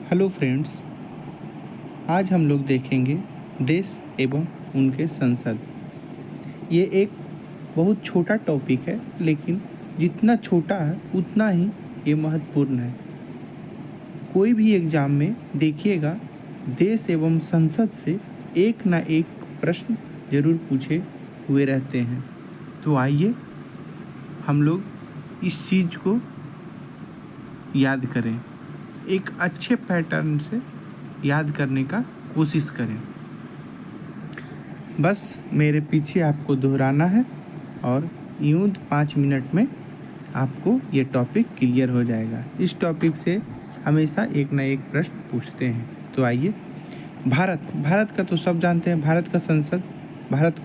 Hello friends, आज हम लोग देखेंगे देश एवं उनके संसद। ये एक बहुत छोटा टॉपिक है, लेकिन जितना छोटा है उतना ही ये महत्वपूर्ण है। कोई भी एग्ज़ाम में देखिएगा, देश एवं संसद से एक ना एक प्रश्न जरूर पूछे हुए रहते हैं। तो आइए हम लोग इस चीज़ को याद करें, एक अच्छे पैटर्न से याद करने का कोशिश करें। बस मेरे पीछे आपको दोहराना है और यूं 5 मिनट में आपको ये टॉपिक क्लियर हो जाएगा। इस टॉपिक से हमेशा एक ना एक प्रश्न पूछते हैं। तो आइए, भारत का तो सब जानते हैं। भारत का संसद, भारत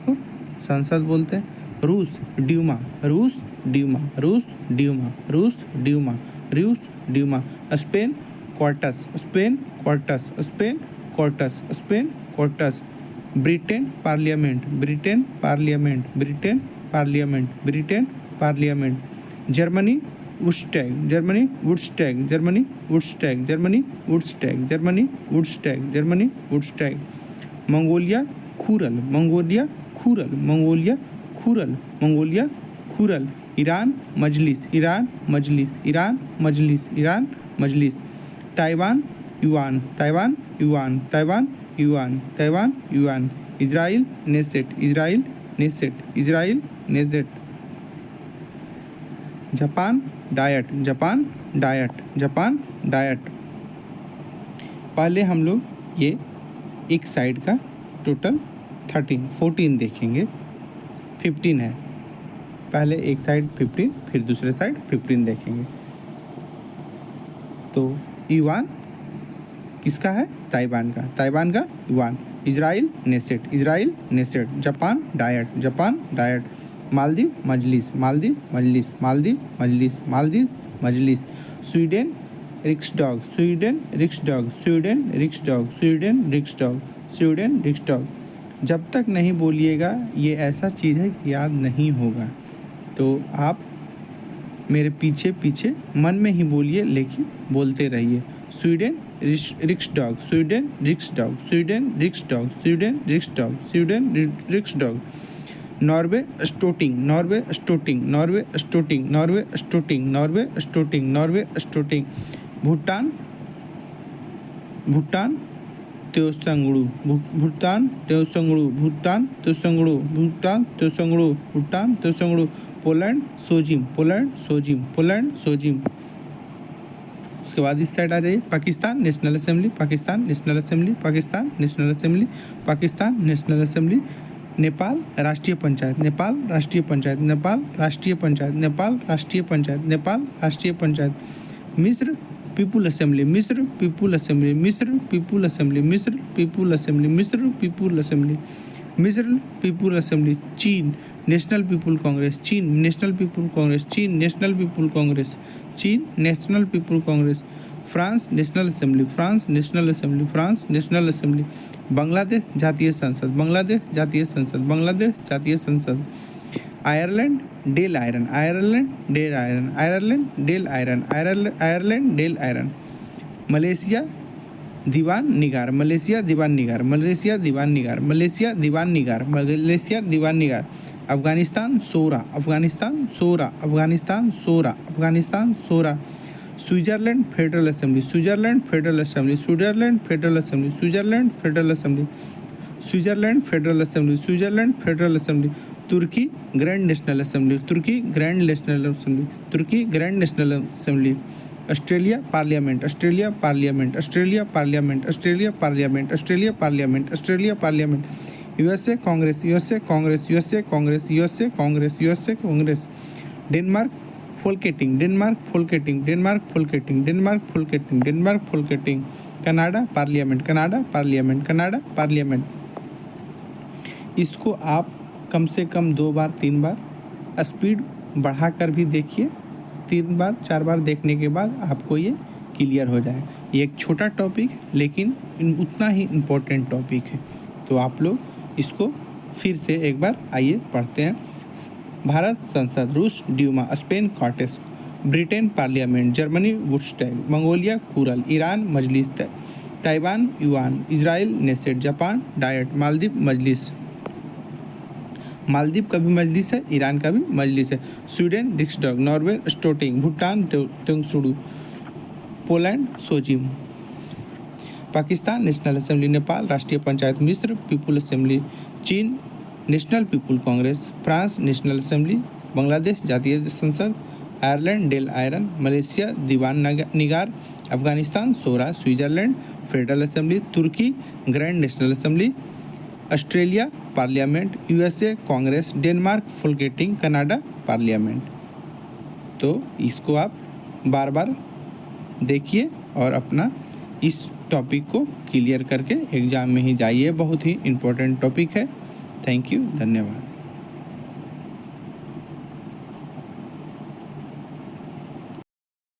को संसद बोलते हैं। रूस ड्यूमा, रूस ड्यूमा, रूस ड्यूमा, रूस ड्यूमा, रूस Duma. Spain Cortes, Spain Cortes, Spain Cortes, Spain Cortes. Britain parliament, Britain parliament, Britain parliament, Britain parliament. Germany Bundestag, Germany Bundestag, Germany Bundestag, Germany Bundestag, Germany Bundestag, Germany Bundestag. Mongolia Khural, Mongolia Khural, Mongolia Khural, Mongolia Khural. Iran मजलिस, Iran मजलिस, Iran मजलिस, Iran मजलिस। Taiwan Yuan, Taiwan Yuan, Taiwan Yuan, Taiwan Yuan. Israel Knesset, Israel Knesset, Israel Knesset. Japan Diet, Japan Diet, Japan Diet. पहले हम लोग ये एक side का टोटल 14 देखेंगे। 15 है, पहले एक साइड 15, फिर दूसरे साइड 15 देखेंगे। तो युआन किसका है? ताइवान का, ताइवान का Yuan. Israel Knesset, Israel Knesset. Japan Diet, Japan Diet. Maldives मजलिस, मालदीव मजलिस, मालदीव मजलिस, मालदीव मजलिस। Sweden Riksdag, Sweden Riksdag, Sweden Riksdag, Sweden Riksdag, Sweden Riksdag. जब तक नहीं बोलिएगा ये ऐसा चीज़ है कि याद नहीं होगा। तो आप मेरे पीछे पीछे मन में ही बोलिए, लेकिन बोलते रहिए। Sweden Riksdag, Sweden Riksdag, Sweden Riksdag, Sweden Riksdag, Sweden Riksdag. Norway Storting, Norway Storting, Norway Storting, Norway Storting, Norway Storting, Norway Storting. Bhutan, Bhutan Tshogdu, Bhutan Tshogdu, Bhutan Tshogdu, Bhutan Tshogdu, Bhutan Tshogdu. Poland Sejm, Poland Sejm, Poland Sejm. उसके बाद इस साइड आ जाइए। Pakistan National Assembly, Pakistan National Assembly, Pakistan National Assembly, Pakistan National Assembly. Nepal Rashtriya Panchayat, Nepal Rashtriya Panchayat, Nepal Rashtriya Panchayat, Nepal Rashtriya Panchayat, Nepal Rashtriya Panchayat. मिस्र People Assembly, मिस्र People Assembly, मिस्र People Assembly, मिस्र People Assembly, मिस्र पीपुल असेंबली, मिस्र पीपुल असेंबली। चीन नेशनल पीपुल कांग्रेस, चीन नेशनल पीपुल कांग्रेस, चीन नेशनल पीपुल कांग्रेस, चीन National People Congress. France National Assembly, France National Assembly, France National Assembly. Bangladesh Jatiya Sangsad, Bangladesh Jatiya Sangsad, Bangladesh Jatiya Sangsad. Ireland Dail Eireann, Ireland Dail Eireann, Ireland Dail Eireann, Ireland Dail Eireann. Malaysia Dewan Negara, Malaysia Dewan Negara, Malaysia Dewan Negara, Malaysia Dewan Negara, Malaysia Dewan Negara. Afghanistan Shura, Afghanistan Shura, Afghanistan Shura, Afghanistan सोरा। Switzerland federal assembly, Switzerland federal assembly, Switzerland federal assembly, Switzerland federal assembly, Switzerland federal assembly, Switzerland federal assembly. तुर्की grand national assembly, तुर्की grand national assembly, तुर्की grand national assembly. Australia parliament, Australia parliament, Australia parliament, Australia parliament, Australia parliament, Australia parliament. USA congress, USA congress, USA congress, USA congress, USA Congress. Denmark Folketing, Denmark Folketing, Denmark Folketing, Denmark Folketing, Denmark Folketing. Canada parliament, Canada parliament, Canada parliament. इसको आप कम से कम 2 बार 3 बार speed बढ़ाकर भी देखिए। 3 बार 4 बार देखने के बाद आपको ये क्लियर हो जाए। ये एक छोटा टॉपिक लेकिन उतना ही इम्पोर्टेंट टॉपिक है। तो आप लोग इसको फिर से एक बार आइए पढ़ते हैं। भारत संसद, रूस Duma, Spain Cortes, Britain parliament, Germany Bundestag, Mongolia Khural, Iran मजलिस, Taiwan Yuan, Israel Knesset, Japan Diet, Maldives मजलिस। मालदीव का भी मजलिस है, ईरान का भी मजलिस है। Sweden Riksdag, Norway Storting, Bhutan Tshogdu, Poland Sejm. Pakistan National Assembly, Nepal Rashtriya Panchayat, मिस्र पीपुल असेंबली, चीन National People Congress, France National Assembly, Bangladesh Jatiya Sangsad, Ireland Dail Eireann, Malaysia Dewan Negara, Afghanistan सोरा, स्विट्जरलैंड फेडरल असेंबली, तुर्की grand national assembly, Australia parliament, USA Congress, Denmark Folketing, Canada parliament. तो इसको आप बार बार देखिए और अपना इस topic को क्लियर करके एग्ज़ाम में ही जाइए। बहुत ही इम्पोर्टेंट टॉपिक है। थैंक यू, धन्यवाद।